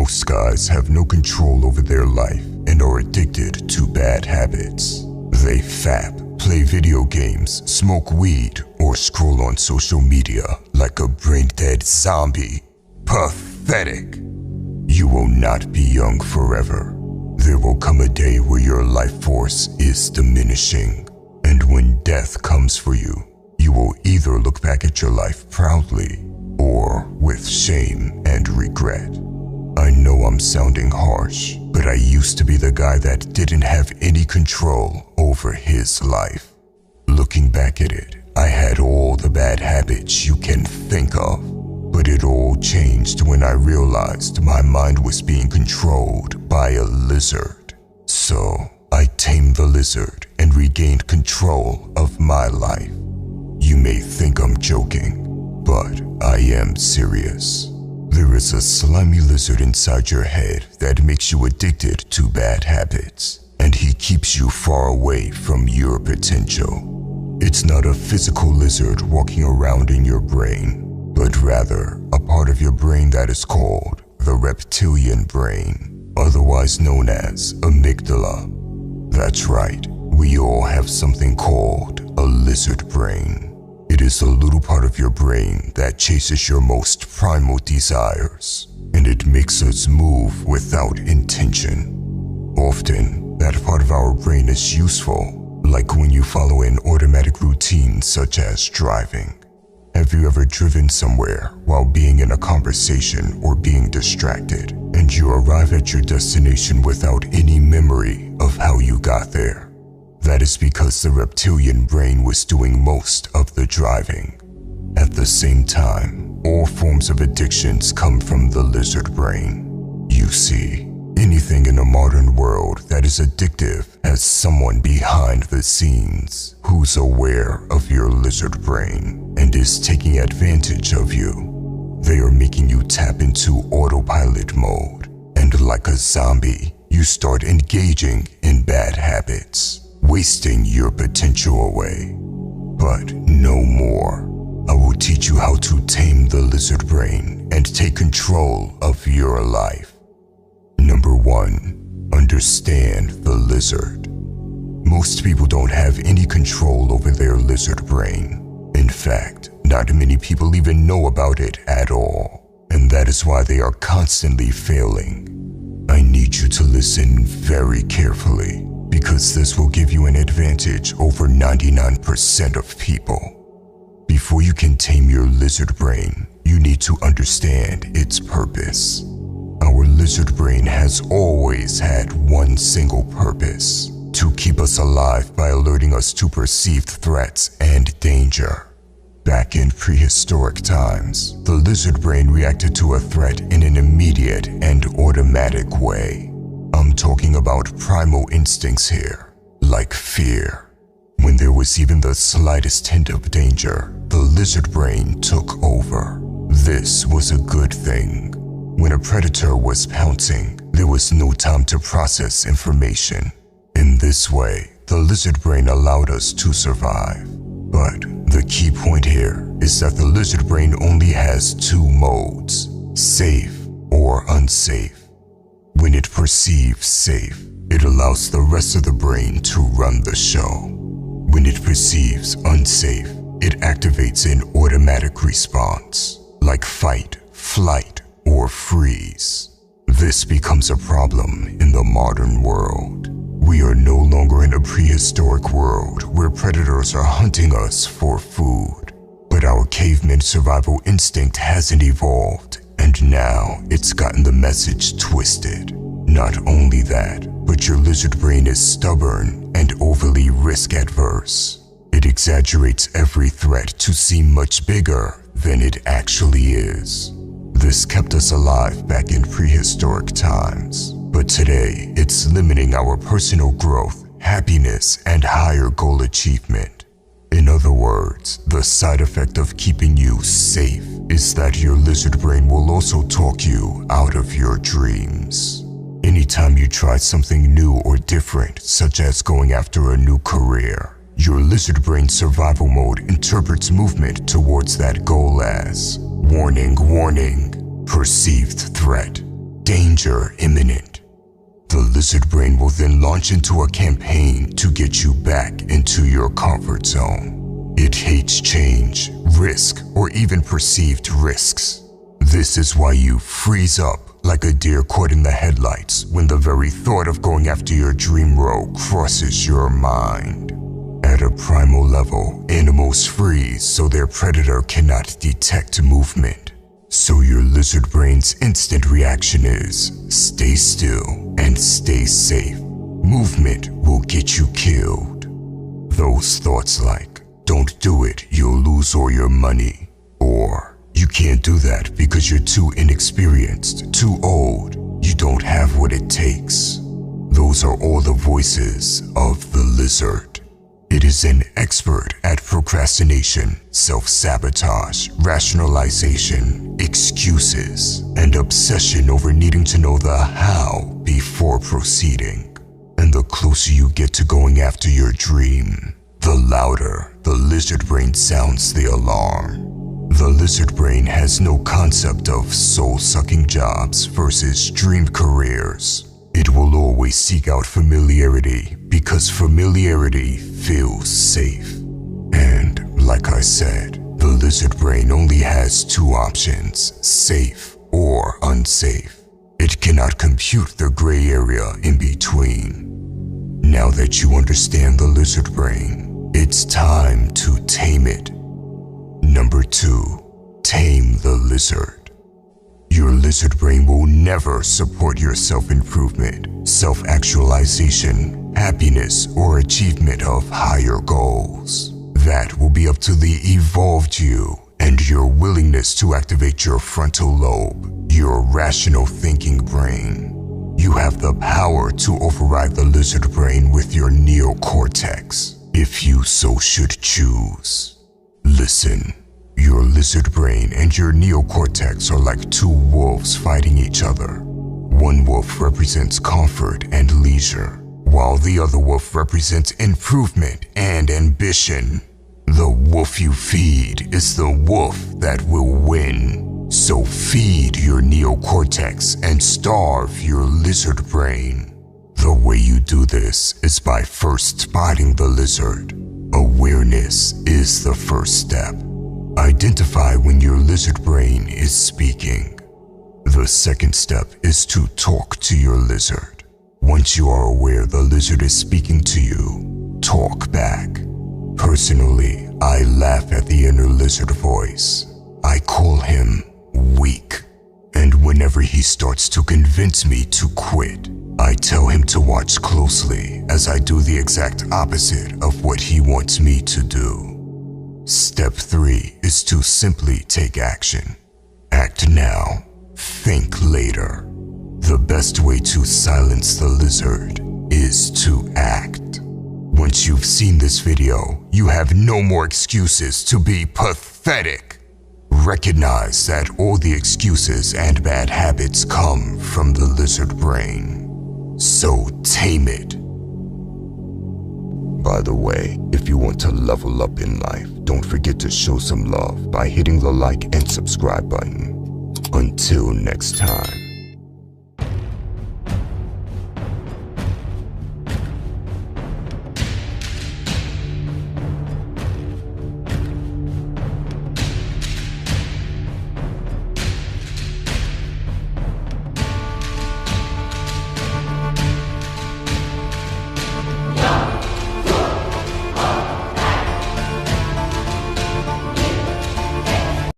Most guys have no control over their life and are addicted to bad habits. They fap, play video games, smoke weed, or scroll on social media like a brain-dead zombie. Pathetic. You will not be young forever. There will come a day where your life force is diminishing, and when death comes for you, you will either look back at your life proudly or with shame and regret. I know I'm sounding harsh, but I used to be the guy that didn't have any control over his life. Looking back at it, I had all the bad habits you can think of, but it all changed when I realized my mind was being controlled by a lizard. So I tamed the lizard and regained control of my life. You may think I'm joking, but I am serious. There is a slimy lizard inside your head that makes you addicted to bad habits, and he keeps you far away from your potential. It's not a physical lizard walking around in your brain, but rather a part of your brain that is called the reptilian brain, otherwise known as amygdala. That's right, we all have something called a lizard brain. It is a little part of your brain that chases your most primal desires, and it makes us move without intention. Often, that part of our brain is useful, like when you follow an automatic routine such as driving. Have you ever driven somewhere while being in a conversation or being distracted, and you arrive at your destination without any memory of how you got there? That is because the reptilian brain was doing most of the driving. At the same time, all forms of addictions come from the lizard brain. You see, anything in a modern world that is addictive has someone behind the scenes who's aware of your lizard brain and is taking advantage of you. They are making you tap into autopilot mode, and like a zombie, you start engaging in bad habits, wasting your potential away. But no more. I will teach you how to tame the lizard brain and take control of your life. Number 1, understand the lizard. Most people don't have any control over their lizard brain. In fact, not many people even know about it at all, and that is why they are constantly failing. I need you to listen very carefully, because this will give you an advantage over 99% of people. Before you can tame your lizard brain, you need to understand its purpose. Our lizard brain has always had one single purpose: to keep us alive by alerting us to perceived threats and danger. Back in prehistoric times, the lizard brain reacted to a threat in an immediate and automatic way. I'm talking about primal instincts here, like fear. When there was even the slightest hint of danger, the lizard brain took over. This was a good thing. When a predator was pouncing, there was no time to process information. In this way, the lizard brain allowed us to survive. But the key point here is that the lizard brain only has 2 modes: safe or unsafe. When it perceives safe, it allows the rest of the brain to run the show. When it perceives unsafe, it activates an automatic response, like fight, flight, or freeze. This becomes a problem in the modern world. We are no longer in a prehistoric world where predators are hunting us for food. But our caveman survival instinct hasn't evolved, and now it's gotten the message twisted. Not only that, but your lizard brain is stubborn and overly risk-adverse. It exaggerates every threat to seem much bigger than it actually is. This kept us alive back in prehistoric times, but today it's limiting our personal growth, happiness, and higher goal achievement. In other words, the side effect of keeping you safe is that your lizard brain will also talk you out of your dreams. Anytime you try something new or different, such as going after a new career, your lizard brain survival mode interprets movement towards that goal as warning, warning, perceived threat, danger imminent. The lizard brain will then launch into a campaign to get you back into your comfort zone. It hates change, risk, or even perceived risks. This is why you freeze up like a deer caught in the headlights when the very thought of going after your dream row crosses your mind. At a primal level, animals freeze so their predator cannot detect movement. So your lizard brain's instant reaction is, stay still and stay safe. Movement will get you killed. Those thoughts like, don't do it, you'll lose all your money. Or, you can't do that because you're too inexperienced, too old, you don't have what it takes. Those are all the voices of the lizard. It is an expert at procrastination, self-sabotage, rationalization, excuses, and obsession over needing to know the how before proceeding. And the closer you get to going after your dream, the louder the lizard brain sounds the alarm. The lizard brain has no concept of soul-sucking jobs versus dream careers. It will always seek out familiarity because familiarity feels safe. And like I said, the lizard brain only has two options, safe or unsafe. It cannot compute the gray area in between. Now that you understand the lizard brain, it's time to tame it. Number 2, tame the lizard. Your lizard brain will never support your self-improvement, self-actualization, happiness, or achievement of higher goals. That will be up to the evolved you and your willingness to activate your frontal lobe, your rational thinking brain. You have the power to override the lizard brain with your neocortex, if you so should choose. Listen. Your lizard brain and your neocortex are like two wolves fighting each other. One wolf represents comfort and leisure, while the other wolf represents improvement and ambition. The wolf you feed is the wolf that will win. So feed your neocortex and starve your lizard brain. The way you do this is by first spotting the lizard. Awareness is the first step. Identify when your lizard brain is speaking. The second step is to talk to your lizard. Once you are aware the lizard is speaking to you, talk back. Personally, I laugh at the inner lizard voice. I call him weak. And whenever he starts to convince me to quit, I tell him to watch closely as I do the exact opposite of what he wants me to do. Step 3 is to simply take action. Act now, think later. The best way to silence the lizard is to act. Once you've seen this video, you have no more excuses to be pathetic. Recognize that all the excuses and bad habits come from the lizard brain. So tame it. By the way, if you want to level up in life, don't forget to show some love by hitting the like and subscribe button. Until next time.